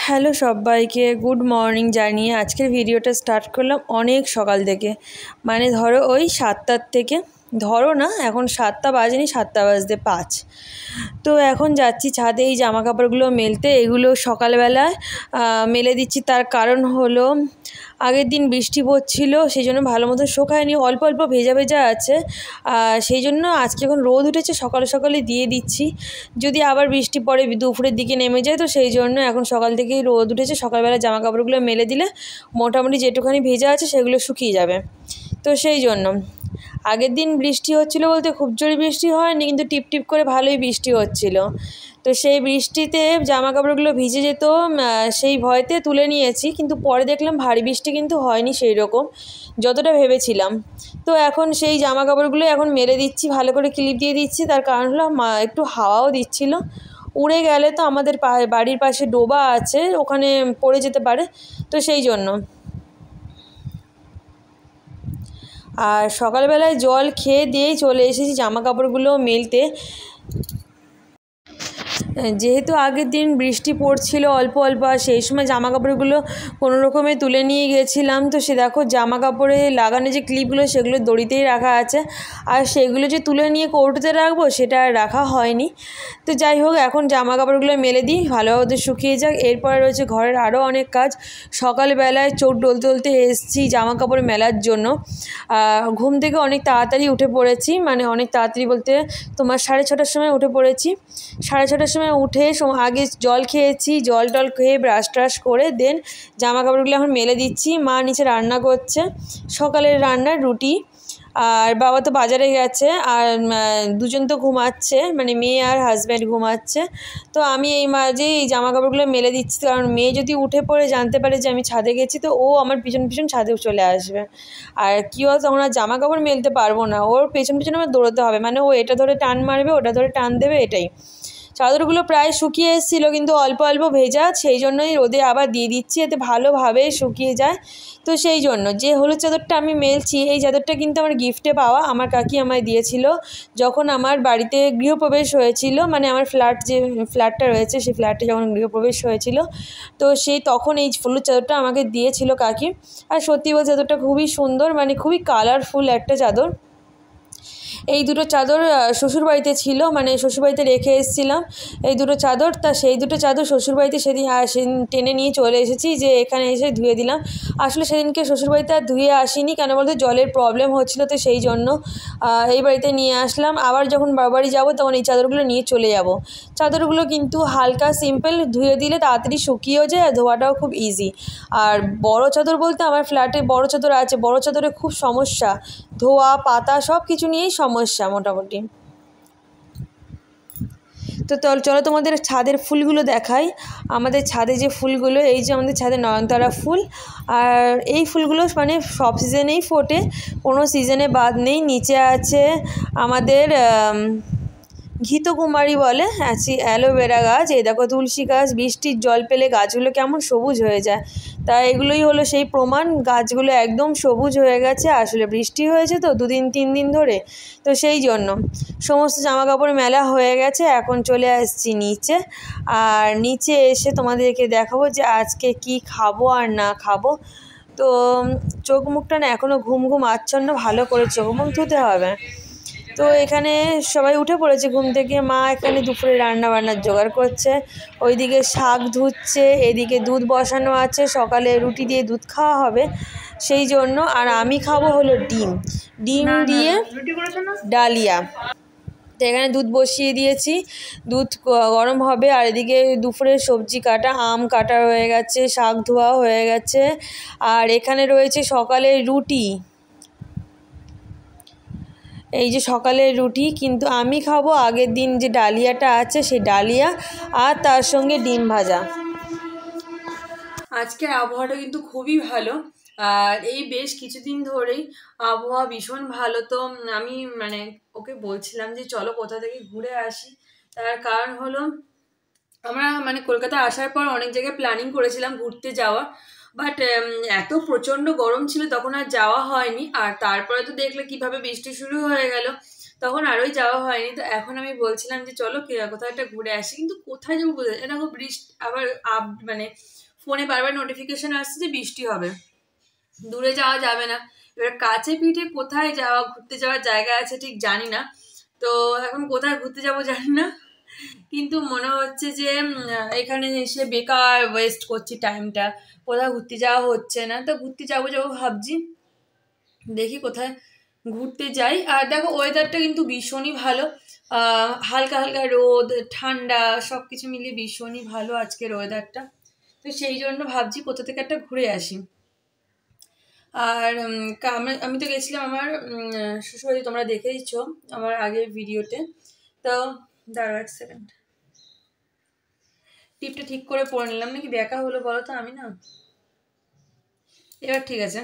Hello সবাইকে good morning জানিয়ে আজকের ভিডিওটা স্টার্ট করলাম অনেক সকাল থেকে, মানে ধরো ওই 7টার থেকে, ধরো না এখন 7টা বাজেনি, 7টা বাজতে 5। তো এখন যাচ্ছি ছাদে এই জামা কাপড়গুলো মেলতে। এগুলো সকালবেলায় মেলে দিচ্ছি, তার কারণ হলো আগের দিন বৃষ্টি পড়ছিল, সেই জন্য ভালো মতো শোকায়নি, অল্প অল্প ভেজা ভেজা আছে। সেই জন্য আজকে এখন রোদ উঠেছে, সকালে সকালে দিয়ে দিচ্ছি। যদি আবার বৃষ্টি পড়ে দুপুরের দিকে নেমে যায়, তো সেই জন্য এখন সকাল থেকেই রোদ উঠেছে, সকালবেলা জামা কাপড়গুলো মেলে দিলে মোটামুটি যেটুখানি ভেজা আছে সেগুলো শুকিয়ে যাবে। তো সেই জন্য আগের দিন বৃষ্টি হচ্ছিলো বলতে খুব জোরে বৃষ্টি হয়নি, কিন্তু টিপ টিপ করে ভালোই বৃষ্টি হচ্ছিল। তো সেই বৃষ্টিতে জামা কাপড়গুলো ভিজে যেত, সেই ভয়তে তুলে নিয়েছি, কিন্তু পরে দেখলাম ভারী বৃষ্টি কিন্তু হয়নি সেই রকম যতটা ভেবেছিলাম। তো এখন সেই জামা কাপড়গুলো এখন মেলে দিচ্ছি, ভালো করে ক্লিপ দিয়ে দিচ্ছি। তার কারণ হলো একটু হাওয়াও দিচ্ছিল, উড়ে গেলে তো আমাদের বাড়ির পাশে ডোবা আছে, ওখানে পড়ে যেতে পারে, তো সেই জন্য। আর সকালবেলায় জল খেয়ে দিয়েই চলে এসেছি জামা কাপড়গুলো মেলতে। যেহেতু আগের দিন বৃষ্টি পড়ছিল অল্প অল্প, আর সেই সময় জামা কাপড়গুলো কোনো রকমে তুলে নিয়ে গেছিলাম। তো সে দেখো জামা কাপড়ে লাগানো যে ক্লিপগুলো সেগুলো দড়িতেই রাখা আছে, আর সেগুলো যে তুলে নিয়ে কৌটোতে রাখবো সেটা আর রাখা হয়নি। তো যাই হোক, এখন জামা কাপড়গুলো মেলে দিই, ভালোভাবে শুকিয়ে যাক। এরপরে রয়েছে ঘরের আরও অনেক কাজ। সকালবেলায় চোখ ডলতে ডলতে এসেছি জামা কাপড় মেলার জন্য। ঘুম থেকে অনেক তাড়াতাড়ি উঠে পড়েছি, মানে অনেক তাড়াতাড়ি বলতে তোমার 6:30টার সময় উঠে পড়েছি। 6:30টার সময় উঠে আগে জল খেয়েছি, জল টল খেয়ে ব্রাশ ট্রাশ করে দেন জামা কাপড়গুলো এখন মেলে দিচ্ছি। মা নিচে রান্না করছে, সকালের রান্নার রুটি, আর বাবা তো বাজারে গেছে, আর দুজন তো ঘুমাচ্ছে, মানে মেয়ে আর হাজব্যান্ড ঘুমাচ্ছে। তো আমি এই মাঝে এই জামা কাপড়গুলো মেলে দিচ্ছি, কারণ মেয়ে যদি উঠে পড়ে জানতে পারে যে আমি ছাদে গেছি, তো ও আমার পিছন পিছন ছাদেও চলে আসবে। আর কী হয়, তখন আর জামা কাপড় মেলতে পারবো না, ওর পেছন পিছনে আমার দৌড়োতে হবে, মানে ও এটা ধরে টান মারবে, ওটা ধরে টান দেবে, এটাই। চাদরগুলো প্রায় শুকিয়ে এসেছিলো, কিন্তু অল্প অল্প ভেজা, সেই জন্যই রোদে আবার দিয়ে দিচ্ছি, এতে ভালোভাবে শুকিয়ে যায়। তো সেই জন্য যে হলুদ চাদরটা আমি মেলছি, এই চাদরটা কিন্তু আমার গিফটে পাওয়া, আমার কাকি আমায় দিয়েছিল যখন আমার বাড়িতে গৃহপ্রবেশ হয়েছিল, মানে আমার যে ফ্ল্যাটটা রয়েছে সেই ফ্ল্যাটে যখন গৃহপ্রবেশ হয়েছিল, তো সেই তখন এই হলুদ চাদরটা আমাকে দিয়েছিল কাকি। আর সত্যি বলতে চাদরটা খুবই সুন্দর, মানে খুবই কালারফুল একটা চাদর। এই দুটো চাদর শ্বশুরবাড়িতে ছিল, মানে শ্বশুরবাড়িতে রেখে এসেছিলাম এই দুটো চাদর। তা সেই দুটো চাদর শ্বশুরবাড়িতে সেদিন টেনে নিয়ে চলে এসেছি, যে এখানে এসে ধুয়ে দিলাম। আসলে সেদিনকে শ্বশুরবাড়িতে আর ধুয়ে আসিনি, কেন বলতে জলের প্রবলেম হচ্ছিলো, তো সেই জন্য এই বাড়িতে নিয়ে আসলাম। আবার যখন বাড়ি যাবো তখন এই চাদরগুলো নিয়ে চলে যাব। চাদরগুলো কিন্তু হালকা সিম্পল, ধুয়ে দিলে তাড়াতাড়ি শুকিয়েও যায়, আর ধোয়াটাও খুব ইজি। আর বড় চাদর বলতে আমার ফ্ল্যাটে বড় চাদর আছে, বড় চাদরে খুব সমস্যা, ধোয়া পাতা সব কিছু নিয়েই সমস্যা মোটামুটি। তো চলো তোমাদের ছাদের ফুলগুলো দেখাই। আমাদের ছাদে যে ফুলগুলো, এই যে আমাদের ছাদে নয়নতারা ফুল, আর এই ফুলগুলো মানে সব সিজনেই ফোটে, কোনো সিজনে বাদ নেই। নিচে আছে আমাদের ঘৃতকুমারী বলে অ্যালোভেরা গাছ, এই দেখো তুলসী গাছ, বৃষ্টির জল পেলে গাছগুলো কেমন সবুজ হয়ে যায়। তা এগুলোই হলো সেই প্রমাণ, গাছগুলো একদম সবুজ হয়ে গেছে, আসলে বৃষ্টি হয়েছে তো 2-3 দিন ধরে, তো সেই জন্য। সমস্ত জামা কাপড় মেলা হয়ে গেছে, এখন চলে আসছি নিচে। আর নিচে এসে তোমাদেরকে দেখাবো যে আজকে কি খাবো আর না খাবো। তো চোখ মুখটা না এখনও ঘুম ঘুম আচ্ছন্ন, ভালো করে চোখ মুখ ধুতে হবে। তো এখানে সবাই উঠে পড়েছে ঘুম থেকে, মা এখানে দুপুরে রান্না বান্নার জোগাড় করছে, ওইদিকে শাক ধুচ্ছে, এদিকে দুধ বসানো আছে, সকালে রুটি দিয়ে দুধ খাওয়া হবে সেই জন্য। আর আমি খাবো হলো ডিম দিয়ে ডালিয়া। তো এখানে দুধ বসিয়ে দিয়েছি, দুধ গরম হবে। আর এদিকে দুপুরের সবজি কাটা, আম কাটা হয়ে গেছে, শাক ধোয়া হয়ে গেছে, আর এখানে রয়েছে সকালের রুটি, এই যে সকালের রুটি। কিন্তু আমি খাবো আগের দিন যে ডালিয়াটা আছে সেই ডালিয়া, আর তার সঙ্গে ডিম ভাজা। আজকের আবহাওয়াটা কিন্তু খুবই ভালো, আর এই বেশ কিছুদিন ধরেই আবহাওয়া ভীষণ ভালো। তো আমি মানে ওকে বলছিলাম যে চলো কোথা থেকে ঘুরে আসি। তার কারণ হলো আমরা মানে কলকাতা আসার পর অনেক জায়গায় প্ল্যানিং করেছিলাম ঘুরতে যাওয়া, বাট এত প্রচণ্ড গরম ছিল তখন আর যাওয়া হয়নি। আর তারপরে তো দেখলে কিভাবে বৃষ্টি শুরু হয়ে গেল, তখন আরোই যাওয়া হয়নি। তো এখন আমি বলছিলাম যে চলো কোথাও একটা ঘুরে আসি, কিন্তু কোথায় যাবো বলে দেখো বৃষ্টি আবার মানে ফোনে বারবার নোটিফিকেশন আসছে যে বৃষ্টি হবে, দূরে যাওয়া যাবে না। এবার কাছে পিঠে কোথায় যাওয়া ঘুরতে যাওয়ার জায়গা আছে ঠিক জানি না, তো এখন কোথায় ঘুরতে যাব জানি না, কিন্তু মনে হচ্ছে যে এখানে এসে বেকার ওয়েস্ট করছি টাইমটা, কোথাও ঘুরতে যাওয়া হচ্ছে না। তো ঘুরতে যাবো যাবো ভাবছি, দেখি কোথায় ঘুরতে যাই। আর দেখো ওয়েদারটা কিন্তু ভীষণই ভালো, হালকা হালকা রোদ ঠান্ডা সব কিছু মিলিয়ে ভীষণই ভালো আজকের ওয়েদারটা। তো সেই জন্য ভাবছি কোথা থেকে একটা ঘুরে আসি। আর আমি তো গেছিলাম আমার শ্বশুরবাড়ি, তোমরা দেখেইছো আমার আগের ভিডিওতে। তো দাঁড়াও 1 সেকেন্ড, টিপটা ঠিক করে পরে নিলাম, নাকি দেখা হলো বলো তো? আমি না, এবার ঠিক আছে।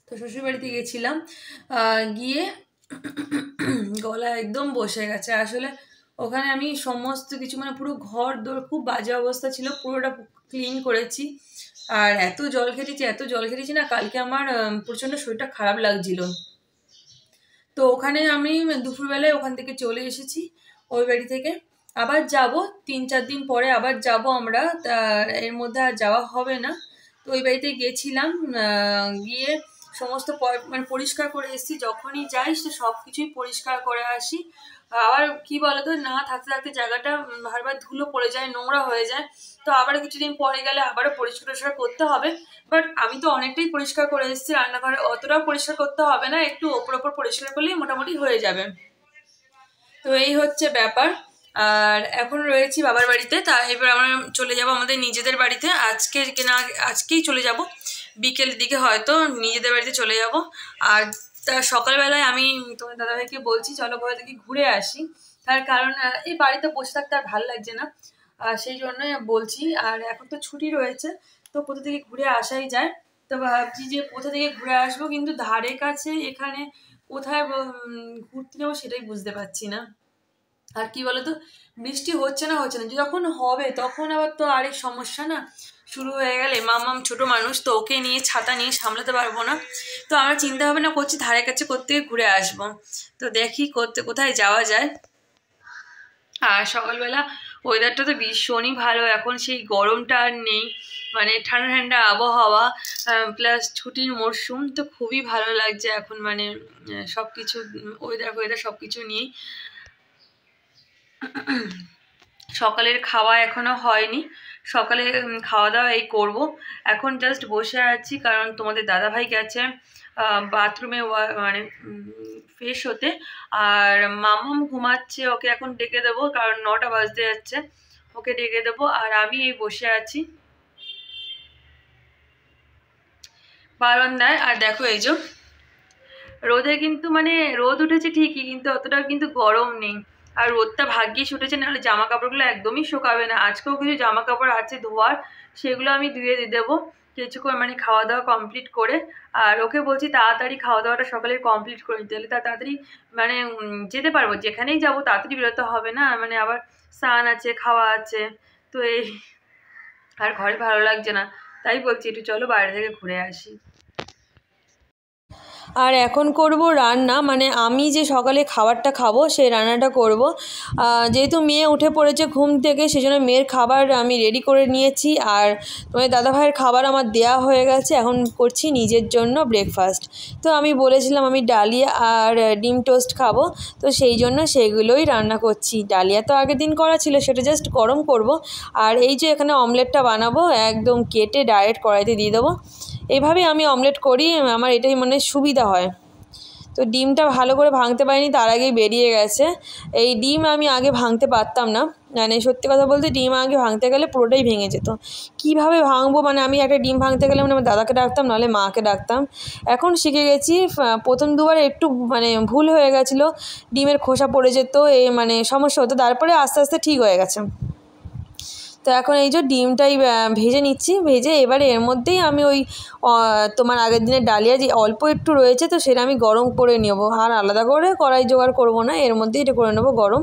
তো শ্বশুরবাড়িতে গেছিলাম, গিয়ে গলা একদম বসে গেছে আসলে। ওখানে আমি সমস্ত কিছু মানে পুরো ঘর দোর খুব বাজে অবস্থা ছিল, পুরোটা ক্লিন করেছি। আর এত জল খেটেছি না, কালকে আমার প্রচণ্ড শরীরটা খারাপ লাগছিল। তো ওখানে আমি দুপুরবেলায় ওখান থেকে চলে এসেছি ওই বাড়ি থেকে। আবার যাব 3-4 দিন পরে, আবার যাব আমরা, এর মধ্যে আর যাওয়া হবে না। তো ওই বাড়িতে গেছিলাম, গিয়ে সমস্ত মানে পরিষ্কার করে এসেছি। যখনই যাই সে সব কিছুই পরিষ্কার করে আসি। আবার কি বলতো, না থাকতে থাকতে জায়গাটা বারবার ধুলো পড়ে যায়, নোংরা হয়ে যায়। তো আবার কিছুদিন পরে গেলে আবারও পরিষ্কার করতে হবে। বাট আমি তো অনেকটাই পরিষ্কার করে এসেছি, রান্নাঘরে অতটাও পরিষ্কার করতে হবে না, একটু ওপর ওপর পরিষ্কার করলেই মোটামুটি হয়ে যাবে। তো এই হচ্ছে ব্যাপার। আর এখন রয়েছি বাবার বাড়িতে, তা এবার আমরা চলে যাব আমাদের নিজেদের বাড়িতে। আজকেই চলে যাব, বিকেলের দিকে হয়তো নিজেদের বাড়িতে চলে যাব। আর তা সকালবেলায় আমি তোমার দাদাভাইকে বলছি চলো কোথা থেকে ঘুরে আসি, তার কারণ এই বাড়িতে বসে থাকতে আর ভালো লাগছে না, সেই জন্যই বলছি। আর এখন তো ছুটি রয়েছে, তো কোথা থেকে ঘুরে আসাই যায়। তো ভাবছি যে কোথা থেকে ঘুরে আসবো, কিন্তু ধারে কাছে এখানে কোথায় ঘুরতে যাবো সেটাই বুঝতে পারছি না। আর কি বলতো, বৃষ্টি হচ্ছে না, যখন হবে তখন আবার তো আরেক সমস্যা না, শুরু হয়ে গেলে মামাম ছোট মানুষ, তো ওকে নিয়ে ছাতা নিয়ে সামলাতে পারবো না। তো আমরা চিন্তা ভাবনা করছি ধারে কাছে করতে ঘুরে আসবো। তো দেখি কোথায় যাওয়া যায়। আর সকালবেলা ওয়েদারটা তো ভীষণই ভালো, এখন সেই গরমটা আর নেই, মানে ঠান্ডা ঠান্ডা আবহাওয়া, প্লাস ছুটির মরশুম, তো খুবই ভালো লাগছে এখন, মানে সব কিছু ওয়েদার সব কিছু নিয়েই। সকালের খাওয়া এখনো হয়নি, সকালে খাওয়া দাওয়া এই করবো। এখন জাস্ট বসে আছি, কারণ তোমাদের দাদাভাই গেছে বাথরুমে মানে ফ্রেশ হতে। আর মামাম ঘুমাচ্ছে, ওকে এখন ডেকে দেবো, কারণ 9টা বাজতে যাচ্ছে, ওকে ডেকে দেবো। আর আমি এই বসে আছি বারান্দায়। আর দেখো এই যে রোদে কিন্তু মানে রোদ উঠেছে ঠিকই, কিন্তু অতটা কিন্তু গরম নেই। আর রোদটা ভাগ্যিস উঠেছে, নাহলে জামা কাপড়গুলো একদমই শুকাবে না। আজকেও কিছু জামা কাপড় আছে ধোয়ার, সেগুলো আমি ধুয়ে দিয়ে দেবো কিছুক্ষণ, মানে খাওয়া দাওয়া কমপ্লিট করে। আর ওকে বলছি তাড়াতাড়ি খাওয়া দাওয়াটা সকালে কমপ্লিট করে দিতে, তাহলে তাড়াতাড়ি মানে যেতে পারবো, যেখানেই যাবো তাড়াতাড়ি বেরোতে হবে না, মানে আবার স্নান আছে খাওয়া আছে। তো এই আর ঘরে ভালো লাগছে না, তাই বলছি একটু চলো বাইরে থেকে ঘুরে আসি। আর এখন করব রান্না, মানে আমি যে সকালে খাবারটা খাবো সেই রান্নাটা করব। যেহেতু মেয়ে উঠে পড়েছে ঘুম থেকে, সেজন্য মেয়ের খাবার আমি রেডি করে নিয়েছি। আর তোমার দাদাভাইয়ের খাবার আমার দেয়া হয়ে গেছে, এখন করছি নিজের জন্য ব্রেকফাস্ট। তো আমি বলেছিলাম আমি ডালিয়া আর ডিম টোস্ট খাবো, তো সেই জন্য সেগুলোই রান্না করছি। ডালিয়া তো আগের দিন করা ছিল, সেটা জাস্ট গরম করব। আর এই যে এখানে অমলেটটা বানাবো, একদম কেটে ডাইরেক্ট কড়াইতে দিয়ে দেবো। এভাবেই আমি অমলেট করি, আমার এটাই মানে সুবিধা হয়। তো ডিমটা ভালো করে ভাঙতে পারিনি, তার আগেই বেরিয়ে গেছে। এই ডিম আমি আগে ভাঙতে পারতাম না, মানে সত্যি কথা বলতে ডিম আগে ভাঙতে গেলে পুরোটাই ভেঙে যেত। কীভাবে ভাঙবো, মানে আমি একটা ডিম ভাঙতে গেলে মানে আমার দাদাকে ডাকতাম, নাহলে মাকে ডাকতাম। এখন শিখে গেছি, প্রথম দুবার একটু মানে ভুল হয়ে গেছিলো, ডিমের খোসা পড়ে যেত, মানে সমস্যা হতো, তারপরে আস্তে আস্তে ঠিক হয়ে গেছে। তো এখন এই যে ডিমটাই ভেজে নিচ্ছি, ভেজে এবারে এর মধ্যেই আমি ওই তোমার আগের দিনের ডালিয়া যে অল্প একটু রয়েছে, তো সেটা আমি গরম করে নেব। আর আলাদা করে কড়াই জোগাড় করব না, এর মধ্যেই এটা করে নেব গরম।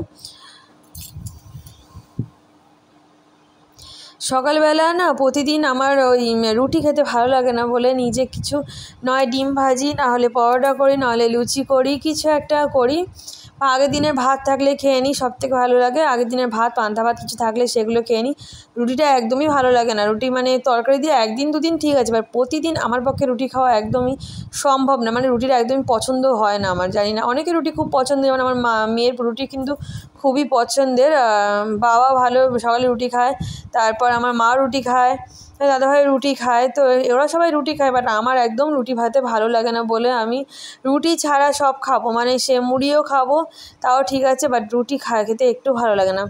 সকালবেলা না প্রতিদিন আমার ওই রুটি খেতে ভালো লাগে না বলে নিজে কিছু নয় ডিম ভাজি, নাহলে পরোটা করি, নাহলে লুচি করি, কিছু একটা করি। আগের দিনের ভাত থাকলে খেয়ে নিই, সবথেকে ভালো লাগে আগের দিনের ভাত, পান্তা ভাত কিছু থাকলে সেগুলো খেয়ে নিই। রুটিটা একদমই ভালো লাগে না, রুটি মানে তরকারি দিয়ে একদিন দুদিন ঠিক আছে, বাট প্রতিদিন আমার পক্ষে রুটি খাওয়া একদমই সম্ভব না, মানে রুটিটা একদমই পছন্দ হয় না আমার। জানি না, অনেকে রুটি খুব পছন্দ, যেমন আমার মেয়ের রুটি কিন্তু খুবই পছন্দের। বাবা ভালো সকালে রুটি খায়, তারপর আমার মা রুটি খায়, দাদাভাই রুটি খায়, তো ওরা সবাই রুটি খায়, বাট আমার একদম রুটি ভাতে ভালো লাগে না বলে আমি রুটি ছাড়া সব খাবো, মানে সে মুড়িও খাবো তাও ঠিক আছে, বাট রুটি খেতে একটু ভালো লাগে না।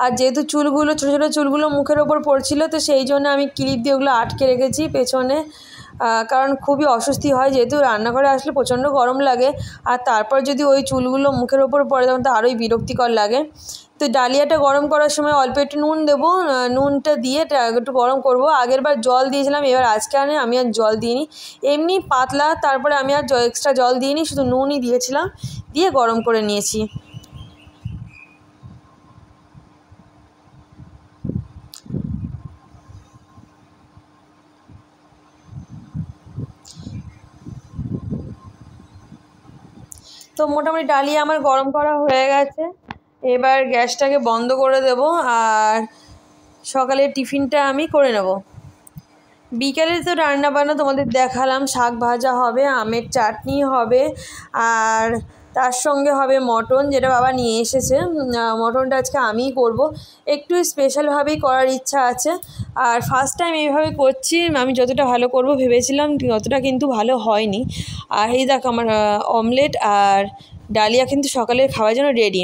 আর যেহেতু চুলগুলো ছোটো ছোটো চুলগুলো মুখের ওপর পড়ছিল, তো সেই জন্য আমি ক্লিপ দিয়ে ওগুলো আটকে রেখেছি পেছনে, কারণ খুবই অস্বস্তি হয়, যেহেতু রান্নাঘরে আসলে প্রচণ্ড গরম লাগে, আর তারপর যদি ওই চুলগুলো মুখের ওপর পড়ে তখন তো আরোই বিরক্তিকর লাগে। তো ডালিয়াটা গরম করার সময় অল্প একটু নুন দেবো, নুনটা দিয়ে একটু গরম করব। আগেরবার জল দিয়েছিলাম, এবার আজকে আমি আর জল দিইনি, এমনি পাতলা, তারপরে আমি আর এক্সট্রা জল দিইনি, শুধু নুনই দিয়েছিলাম, দিয়ে গরম করে নিয়েছি। তো মোটামুটি ডালিয়া আমার গরম করা হয়ে গেছে, এবার গ্যাসটাকে বন্ধ করে দেব, আর সকালের টিফিনটা আমি করে নেব। বিকেলে তো রান্নাবান্না তোমাদের দেখালাম, শাক ভাজা হবে, আমের চাটনি হবে, আর তার সঙ্গে হবে মটন, যেটা বাবা নিয়ে এসেছে। মটনটা আজকে আমিই করব, একটু স্পেশালভাবেই করার ইচ্ছা আছে, আর ফার্স্ট টাইম এইভাবে করছি, আমি যতটা ভালো করব ভেবেছিলাম ততটা কিন্তু ভালো হয়নি। আর এই দেখো আমার অমলেট আর ডালিয়া কিন্তু সকালের খাওয়ার জন্য রেডি।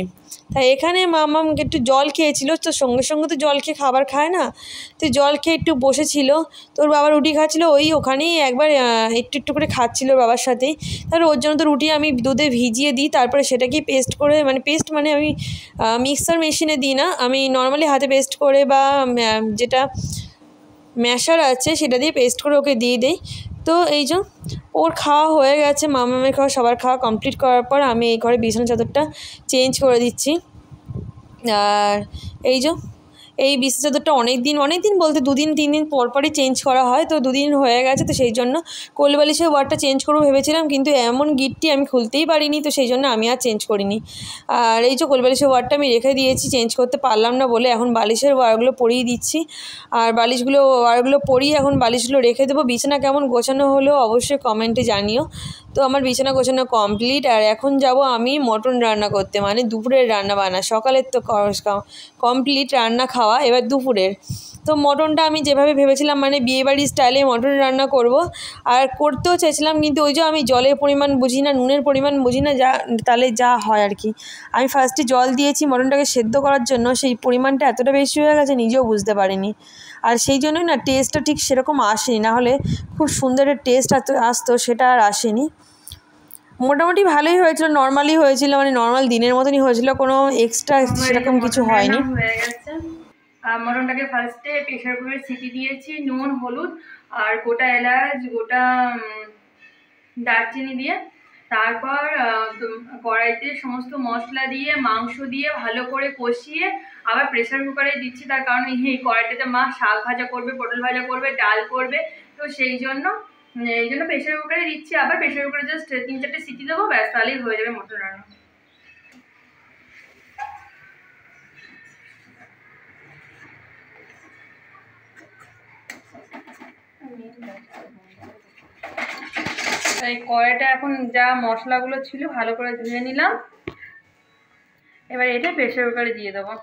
তাই এখানে মামাম একটু জল খেয়েছিল, তো সঙ্গে সঙ্গে তো জল খেয়ে খাবার খায় না, তো জল খেয়ে একটু বসেছিল, তোর বাবা রুটি খাচ্ছিল, ওখানেই একবার একটু একটু করে খাচ্ছিল বাবার সাথেই। তারপরে ওর জন্য তো রুটি আমি দুধে ভিজিয়ে দিই, তারপরে সেটাকেই পেস্ট করে, মানে পেস্ট মানে আমি মিক্সার মেশিনে দিই না, আমি নর্মালি হাতে পেস্ট করে বা যেটা ম্যাশার আছে সেটা দিয়ে পেস্ট করে ওকে দিয়ে দিই। তো এই যে ওর খাওয়া হয়ে গেছে, মামামের খাওয়া, সবার খাওয়া কমপ্লিট করার পর আমি এই ঘরে বিছানা চাদরটা চেঞ্জ করে দিচ্ছি। আর এই যে এই বিছানা চাদরটা অনেক দিন বলতে 2-3 দিন পরই চেঞ্জ করা হয়, তো 2 দিন হয়ে গেছে, তো সেই জন্য কোলবালিশের ওয়ারটা চেঞ্জ করবো ভেবেছিলাম, কিন্তু এমন গিটটি আমি খুলতেই পারিনি, তো সেই জন্য আমি আর চেঞ্জ করিনি। আর এই যে কোলবালিশের ওয়ারটা আমি রেখে দিয়েছি, চেঞ্জ করতে পারলাম না বলে এখন বালিশের ওয়ারগুলো পরিয়ে দিচ্ছি, আর ওয়ারগুলো পরিয়ে এখন বালিশগুলো রেখে দেবো। বিছানা কেমন গোছানো হলো অবশ্যই কমেন্টে জানিও। তো আমার বিছানা গোছানো কমপ্লিট, আর এখন যাব আমি মটন রান্না করতে, মানে দুপুরের রান্না বান্না, সকালের তো কমপ্লিট রান্না খাওয়া, এবার দুপুরের। তো মটনটা আমি যেভাবে ভেবেছিলাম, মানে বিয়েবাড়ির স্টাইলে মটন রান্না করব, আর করতেও চাইছিলাম, কিন্তু ওই যে আমি জলের পরিমাণ বুঝি না, নুনের পরিমাণ বুঝি না, তাহলে যা হয় আর কি। আমি ফার্স্টে জল দিয়েছি মটনটাকে সেদ্ধ করার জন্য, সেই পরিমাণটা এতটা বেশি হয়ে গেছে নিজেও বুঝতে পারিনি, আর সেই জন্যই না টেস্টটা ঠিক সেরকম আসেনি, নাহলে খুব সুন্দর একটা টেস্ট আসতো, সেটা আর আসেনি। মোটামুটি ভালোই হয়েছিল, নর্মালি হয়েছিল, মানে নর্মাল দিনের মতনই হয়েছিল, কোনো এক্সট্রা সেরকম কিছু হয়নি। হয়ে গেছে, মটনটাকে ফার্স্টে প্রেশার কুকারে সিটি দিয়েছি, নুন, হলুদ আর গোটা এলাচ, গোটা দারচিনি দিয়ে, তারপর কড়াইতে সমস্ত মশলা দিয়ে মাংস দিয়ে ভালো করে কষিয়ে আবার প্রেশার কুকারে দিচ্ছি, তার কারণ এই কড়াইটাতে মা শাক ভাজা করবে, পটল ভাজা করবে, ডাল করবে, তো এই জন্য প্রেশার কুকারে দিচ্ছি, আবার প্রেশার কুকারে জাস্ট 3-4টে সিটি দেবো, ব্যাস, তাহলেই হয়ে যাবে মটন রান্না। তাই কড়াইটা এখন যা মশলাগুলো ছিল ভালো করে ধুয়ে নিলাম, এবার এটা প্রেশার কুকারে দিয়ে দেবো।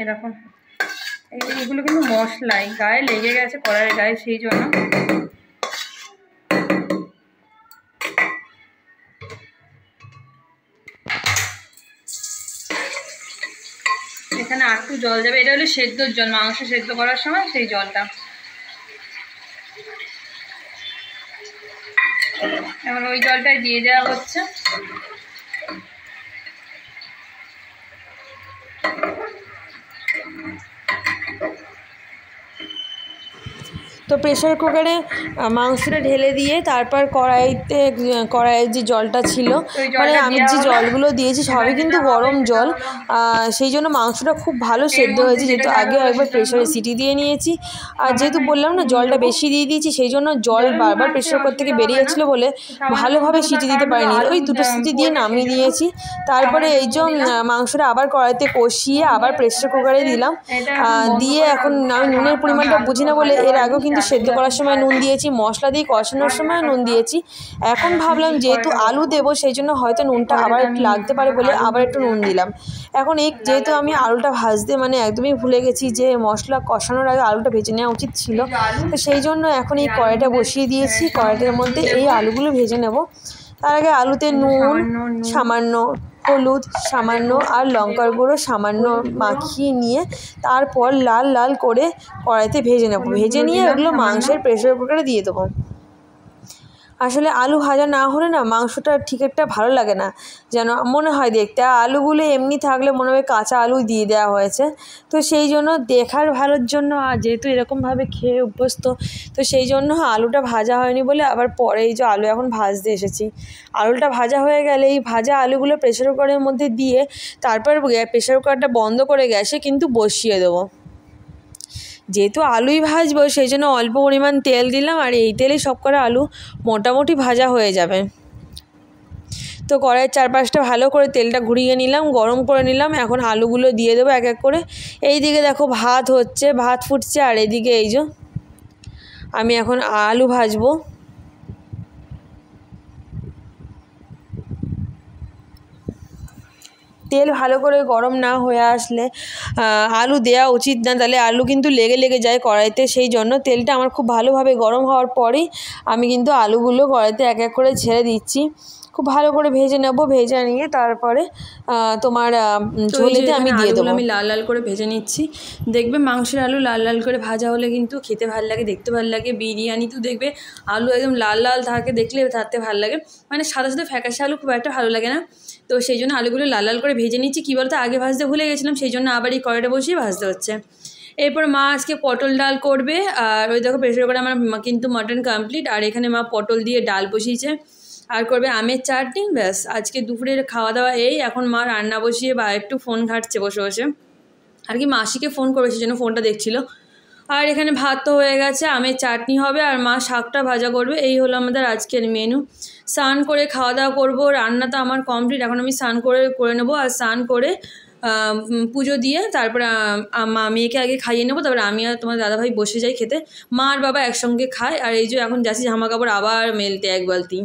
এরকম এইগুলো কিন্তু মশলাই গায়ে লেগে গেছে, কড়াইয়ের গায়ে, সেই জন্য এখানে একটু জল যাবে, এটা হলো সেদ্ধর জল, মাংস সেদ্ধ করার সময় সেই জলটা। এখন ওই জলটাই দিয়ে দেওয়া হচ্ছে। তো প্রেশার কুকারে মাংসটা ঢেলে দিয়ে তারপর কড়াইয়ের যে জলটা ছিল, মানে আমি যে জলগুলো দিয়েছি সবই কিন্তু গরম জল, সেই জন্য মাংসটা খুব ভালো সেদ্ধ হয়েছে, যেহেতু আগেও একবার প্রেশারে সিটি দিয়ে নিয়েছি। আর যেহেতু বললাম না জলটা বেশি দিয়ে দিয়েছি, সেই জন্য জল বারবার প্রেশার কুকার থেকে বেরিয়ে যাচ্ছিলো বলে ভালোভাবে সিটি দিতে পারিনি, ওই 2টো সিটি দিয়ে নামিয়ে দিয়েছি। তারপরে এই যে মাংসটা আবার কড়াইতে কষিয়ে আবার প্রেশার কুকারে দিলাম, দিয়ে এখন আমি নুনের পরিমাণটা বুঝি না বলে এর আগেও কিন্তু সেদ্ধ করার সময় নুন দিয়েছি, মশলা দিয়ে কষানোর সময় নুন দিয়েছি। এখন ভাবলাম যেহেতু আলু দেবো সেই জন্য হয়তো নুনটা আবার একটু লাগতে পারে বলে আবার একটু নুন দিলাম। এখন যেহেতু আমি আলুটা ভাজতে মানে একদমই ভুলে গেছি যে মশলা কষানোর আগে আলুটা ভেজে নেওয়া উচিত ছিল, তো সেই জন্য এখন এই কড়াইটা বসিয়ে দিয়েছি, কড়াইটার মধ্যে এই আলুগুলো ভেজে নেব। তার আগে আলুতে নুন সামান্য, হলুদ সামান্য আর লঙ্কার গুঁড়ো সামান্য মাখিয়ে নিয়ে তারপর লাল লাল করে কড়াইতে ভেজে নেব। ভেজে নিয়ে ওগুলো মাংসের প্রেশার কুকারে দিয়ে দেবো। আসলে আলু ভাজা না হলে না মাংসটা ঠিক একটা ভালো লাগে না, যেন মনে হয় দেখতে। আলুগুলো এমনি থাকলে মনে হয় কাঁচা আলু দিয়ে দেওয়া হয়েছে, তো সেই জন্য দেখার ভালোর জন্য আর যেহেতু এরকমভাবে খেয়ে অভ্যস্ত, তো সেই জন্য আলুটা ভাজা হয়নি বলে আবার পরে এই যে আলু এখন ভাজতে এসেছি। আলুটা ভাজা হয়ে গেলে এই ভাজা আলুগুলো প্রেশার কুকারের মধ্যে দিয়ে তারপর প্রেশার কুকারটা বন্ধ করে গ্যাসে কিন্তু বসিয়ে দেবো। যেহেতু আলুই ভাজবো সেই জন্য অল্প পরিমাণ তেল দিলাম, আর এই তেলেই সব কটা আলু মোটামুটি ভাজা হয়ে যাবে। তো কড়াইয়ের চারপাশটা ভালো করে তেলটা ঘুরিয়ে নিলাম, গরম করে নিলাম। এখন আলুগুলো দিয়ে দেবো এক এক করে। এই দিকে দেখো ভাত হচ্ছে, ভাত ফুটছে, আর এদিকে এই যে আমি এখন আলু ভাজবো। তেল ভালো করে গরম না হয়ে আসলে আলু দেওয়া উচিত না, তাহলে আলু কিন্তু লেগে যায় কড়াইতে। সেই জন্য তেলটা আমার খুব ভালোভাবে গরম হওয়ার পরেই আমি কিন্তু আলুগুলো কড়াইতে এক এক করে ছেড়ে দিচ্ছি। খুব ভালো করে ভেজে নেব, ভেজে নিয়ে তারপরে তোমার ঝোলেতে আমি দিয়ে দেবো। আমি লাল লাল করে ভেজে নিচ্ছি। দেখবে মাংসের আলু লাল লাল করে ভাজা হলে কিন্তু খেতে ভালো লাগে, দেখতে ভালো লাগে। বিরিয়ানি তো দেখবে আলু একদম লাল লাল থাকে, দেখলে থাকতে ভালো লাগে। মানে সাদা সাদা ফ্যাকাশে আলু খুব একটা ভালো লাগে না, তো সেই জন্য আলুগুলো লাল লাল করে ভেজে নিচ্ছি। কী বলতো আগে ভাজতে ভুলে গেছিলাম, সেই জন্য আবার এই কড়াইটা বসিয়ে ভাজতে হচ্ছে। এরপর মা আজকে পটল ডাল করবে, আর ওই দেখো প্রেশার কুকারে আমার কিন্তু মাটন কমপ্লিট, আর এখানে মা পটল দিয়ে ডাল বসিয়েছে, আর করবে আমের চাটনি। ব্যাস আজকে দুপুরের খাওয়া দাওয়া এই। এখন মা রান্না বসিয়ে বা একটু ফোন ঘাঁটছে বসে বসে, আর কি মাসিকে ফোন করবে সেই জন্য ফোনটা দেখছিল। আর এখানে ভাত তো হয়ে গেছে, আমের চাটনি হবে, আর মা শাকটা ভাজা করবে। এই হলো আমাদের আজকের মেনু। স্নান করে খাওয়া দাওয়া করবো, রান্না তো আমার কমপ্লিট। এখন আমি স্নান করে নেবো, আর স্নান করে পুজো দিয়ে তারপরে মেয়েকে আগে খাইয়ে নেবো, তারপরে আমি আর তোমার দাদাভাই বসে যাই খেতে। মা আর বাবা একসঙ্গে খায়। আর এই যে এখন যাচ্ছি জামা কাপড় আবার মেলতে এক বালতি।